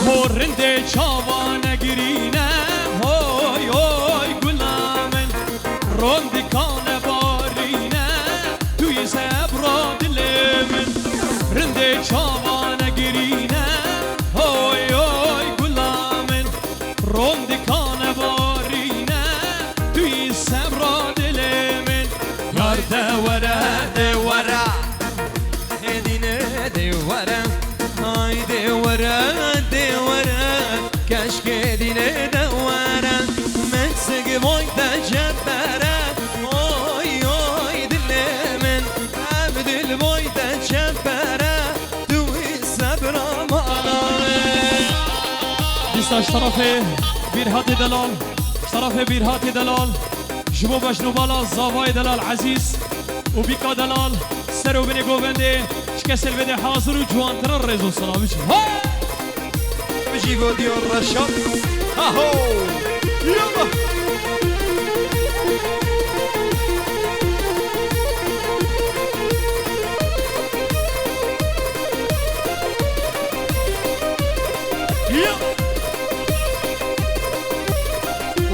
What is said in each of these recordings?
هو رنده چاوانه گرینه هوی هوی گلامن روندی کانه بارینه توی زبرا دل من رنده چاوانه گرینه هوی هوی گلامن روندی کانه بارینه توی زبرا دل من یار دوره دوره هدینه دوره های دوره دوره کشک دینه دوره مسک وای تجبره آی آی دل من هم دل وای تجبره توی صبر مالانه دیستاش طرف بیرهات دلال طرف بیرهات دلال جبو بشنو بالا زاوای دلال عزیز و بیکا دلال سر و بینی گوونده شکسل بده حاضر و جوانتر رزو سلامش بجی گودی و رشاد آهو یالا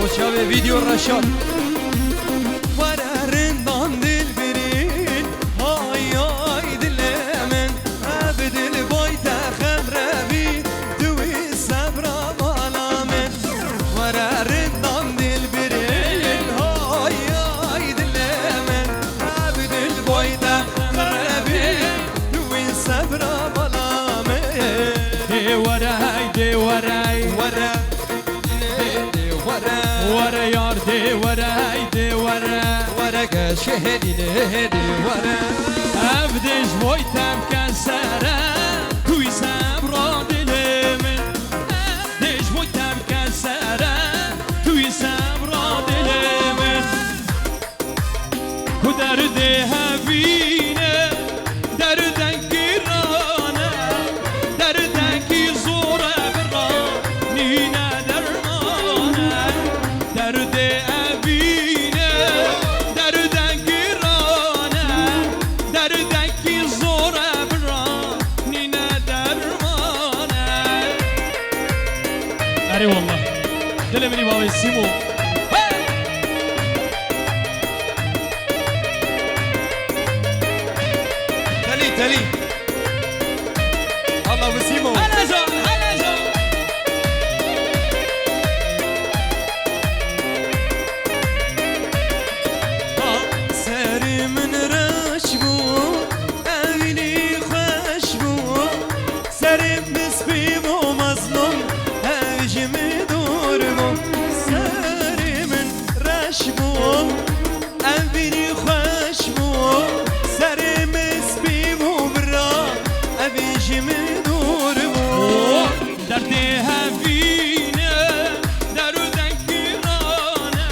وچاوه ویدیو رشاد ورا يار دي ورا دي ورا كشهدي دي ورا ابدش بويتم كسره توي صبر دل من ابدش بويتم كسره توي صبر دل من درد هبينه دردن گرانه دردن کی زوره برانینه درمانه درد ابینه دردن گرانه دردن کی زوره برانینه درمانه اری والله دل منی بابا سیمو تلي الله وسيمو هلا زون هلا زون ساري من رشبو أغني خشبو ساري بسبيبو مظلوم هاجم دوربو ساري من رشبو أغني خشبو ساري من دور بو درد هفینه دردن کی رانه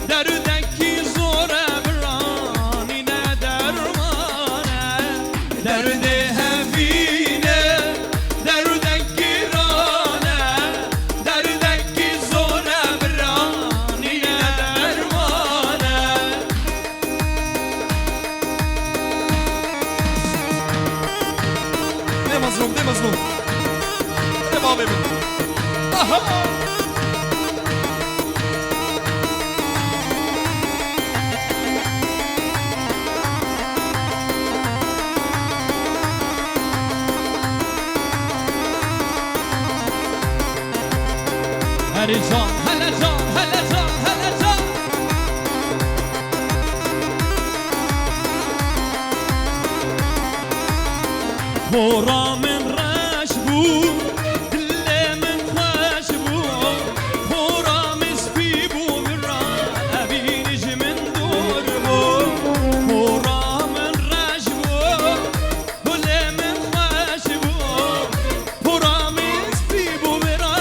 دردن کی زوره برانی نه درمانه درد هفینه دردن کی رانه دردن کی زوره برانی نه درمانه مظلوم ده مظلوم ده بابه من آها هلا جان هلا جان هلا جان هلا جان خورا من رش بود دل من خوش بود خورا مسپی بود را ابینج من دور بود خورا من رش بود دل من خوش بود خورا مسپی بود را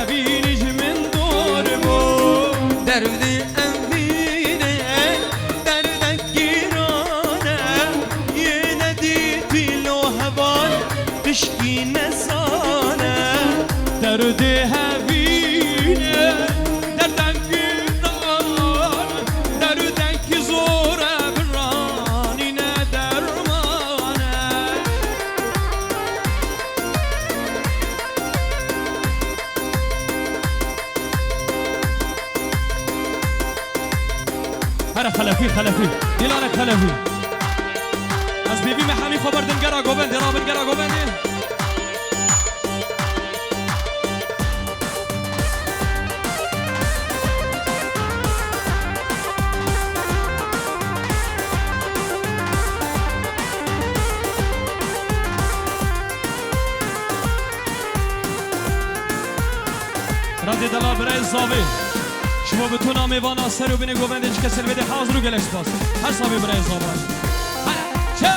ابینج من دور بود درد امینه درد گیرانه یه ندیدی لو هوای تشکی نزار هر خلفی خلفی دیلان خلفی از بیبی محمی خبر دنگرا گوبند رابن گرا گوبند رد دلا برای زاوی شما بتونا میوان آسر و بینه گوونده چه کسر بده حاضر و گلش باز هر صاحبی برای زاوی چه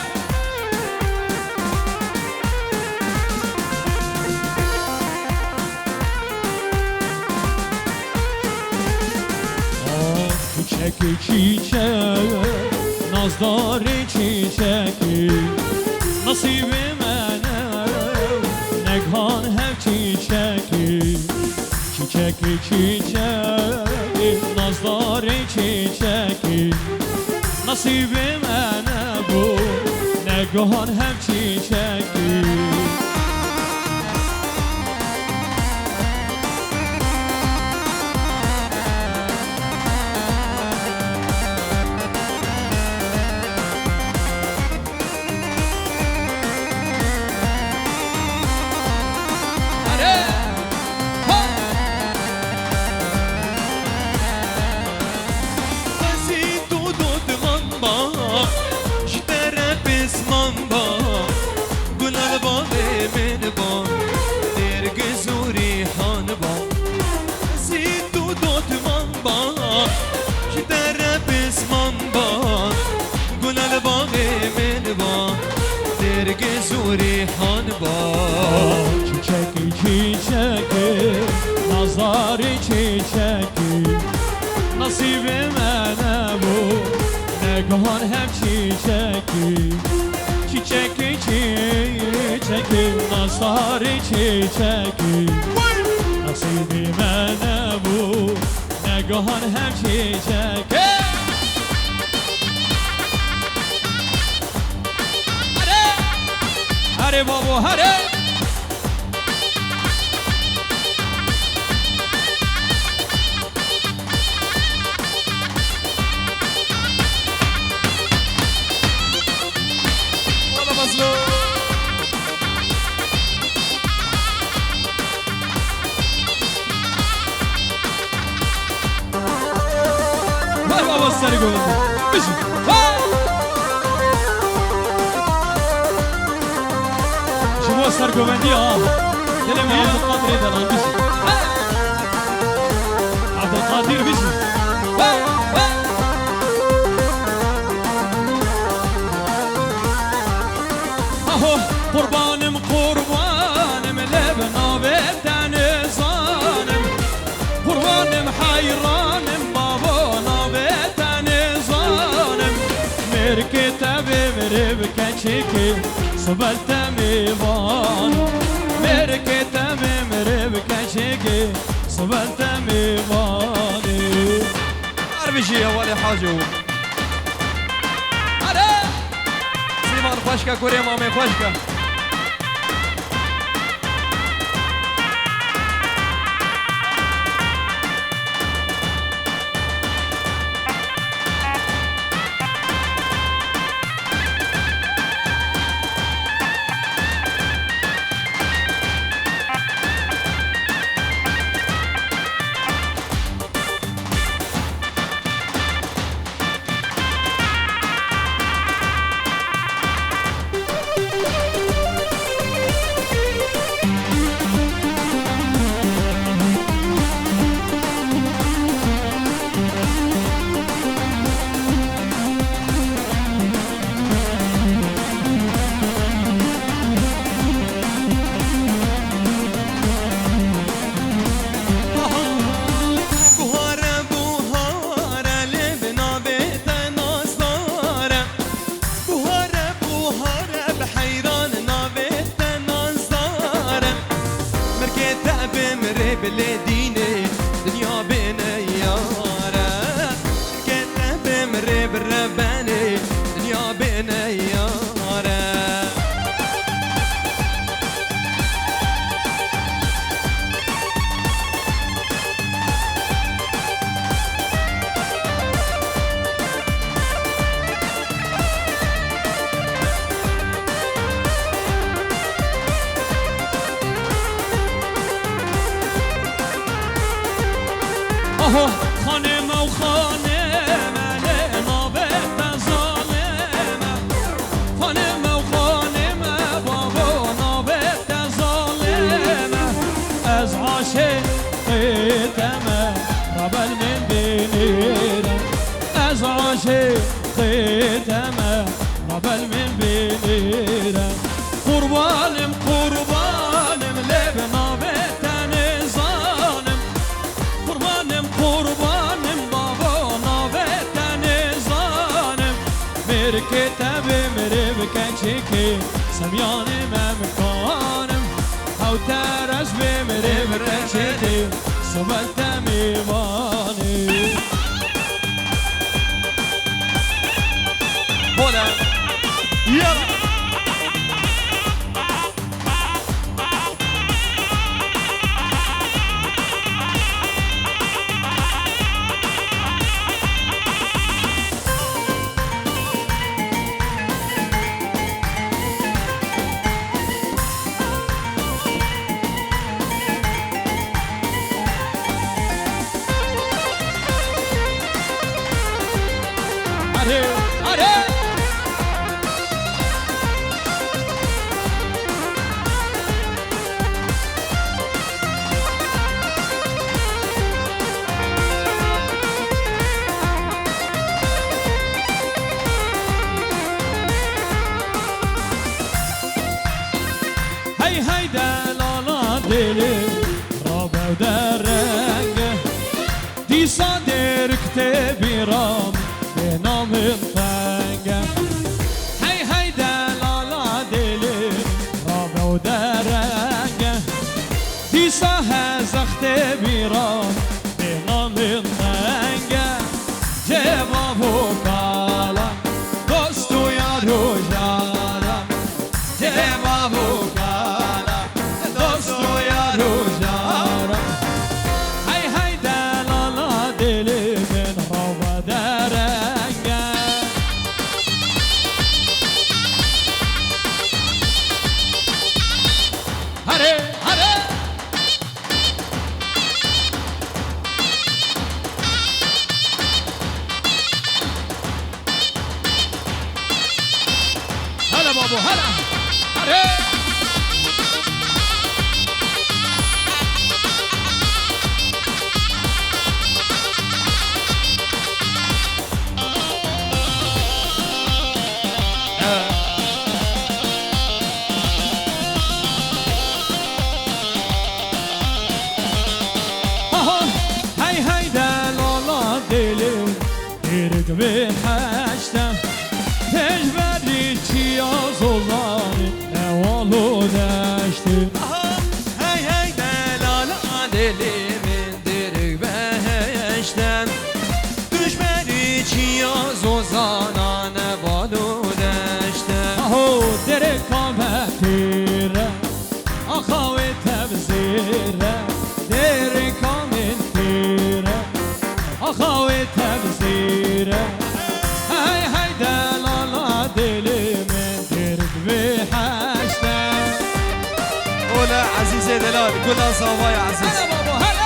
چیچکی چیچک نازداری چیچکی نصیب منه نگهان هم چیچکی چیچکی چیچکی نازداری چیچکی نصیب منه بود نگهان هم چیچکی چیچکی چیچکی نازاری چیچکی نصیب منه بود نگهان هم چیچکی چیچکی چیچکی نازاری چیچکی نصیب منه بود نگهان هم چیچکی هره بابا هره والا مظلوم وای بابا سری گوه بشی شما سرگوبندی ها دل ما عبدالقادر دلان بشی عبدالقادر بشی اهو قربانم قربانم لبنا بتن زانم قربانم حیرانم بابا نابتن زانم مرکتب مرب کچکی سبلت میوان مرکتم مرب کچکی سبلت میوانی عربشی اولی حاجو آره سیمان خوشکا کوری مامی خوشکا اهو خانم و خانم نابت ظالمه خانم و خانم بابا نابت ظالمه از عاشقتم قبل من بمیرم از عاشقتم قبل من بمیرم قربانم قربانم لب نابتن ظالم قربانم قربانم بابا نابتن ظالم مرکتب مره بکنچه که سمیانم امکانم او ترش بمره برچه ده سبتم ایمانی بولا یلا هی هی دلالا دلی را در رنگ دیسا درکت بیرام به نام فنگ هی هی دلالا دلی را در رنگ دیسا هزخت بیرام به نام فنگ جواب و کالا دوستو یارو جارا جواب و هلا بابو هلا هلا هی هی دلالا دلی دیرگ به حشتم تجبری چیا زولانی نوالو دشتی هی هی دلالا دلی من دیرگ به حشتم تجبری چیا زولانی نوالو دشتم اهو درک کامتیره آخوی تبزیره درک کامتیره آخوی تبزیره هی هی دلالا دلی من درک به حشتم اولا عزیز دلال گل صافای عزیز هلا بابا هلا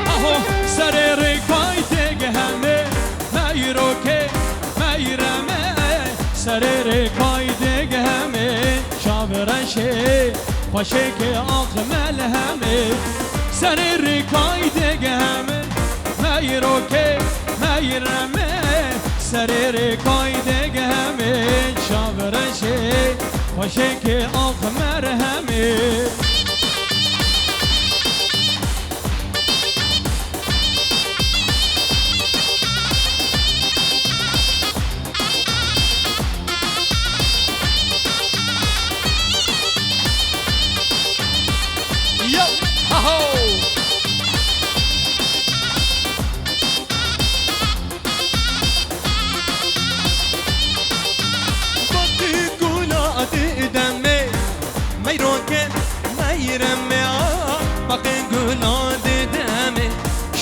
اهو سر رکای دگهمه میرو که میرمه سر رکای دگهمه شابرشه باشه که آخ ملهمه سر رکای دگهمه میرو که میرمه سر رکای دگهمه شابرشه باشه که آخ مرهمه Yo, ho!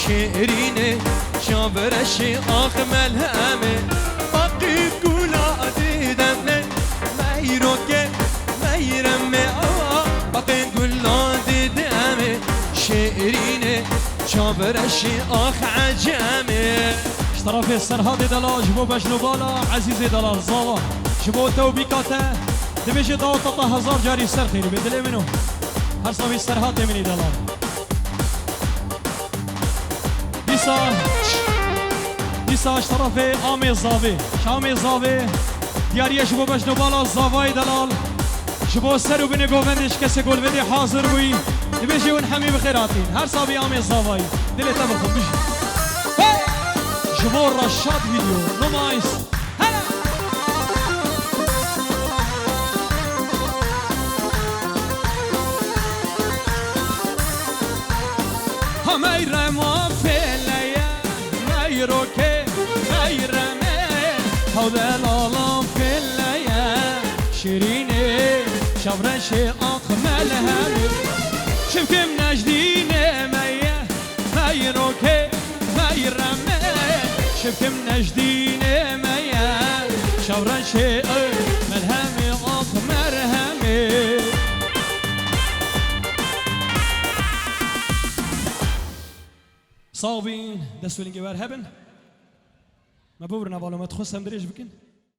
شعرینه شابرشی آخ ملهمه باقی گولا شابرشي آخ عجمي اشترف السرهاد دلا جبو بجنو بالا عزيز دلا الزاوا جبو توبيكاته دبيجي داو تطا هزار جاري سر خيري بدلي منو هر صبي السرهاد مني دلا ديسا اشترف آمي الزاوي شامي الزاوي دياريه جبو بجنو بالا الزاواي دلال جبو سر بني گووندش کسی گل بدی حاضر بوی دبیجی ونحمی بخیراتین هر صابی آمی الزاوي دلی تبخم بيجي جبو رشاد فيديو نمايس هلا همير ما في الليا ميروكي مير ما هذا لا في الليا شيريني شبرشي اقمل همي شفكم نجدين ميا ميروكي مير ما شفكم نجدين ميا شبرشي ملهمي اقمر همي صابين دستو لينجي بار هبن ما بورنا بالو ما تخص هم دريج بكن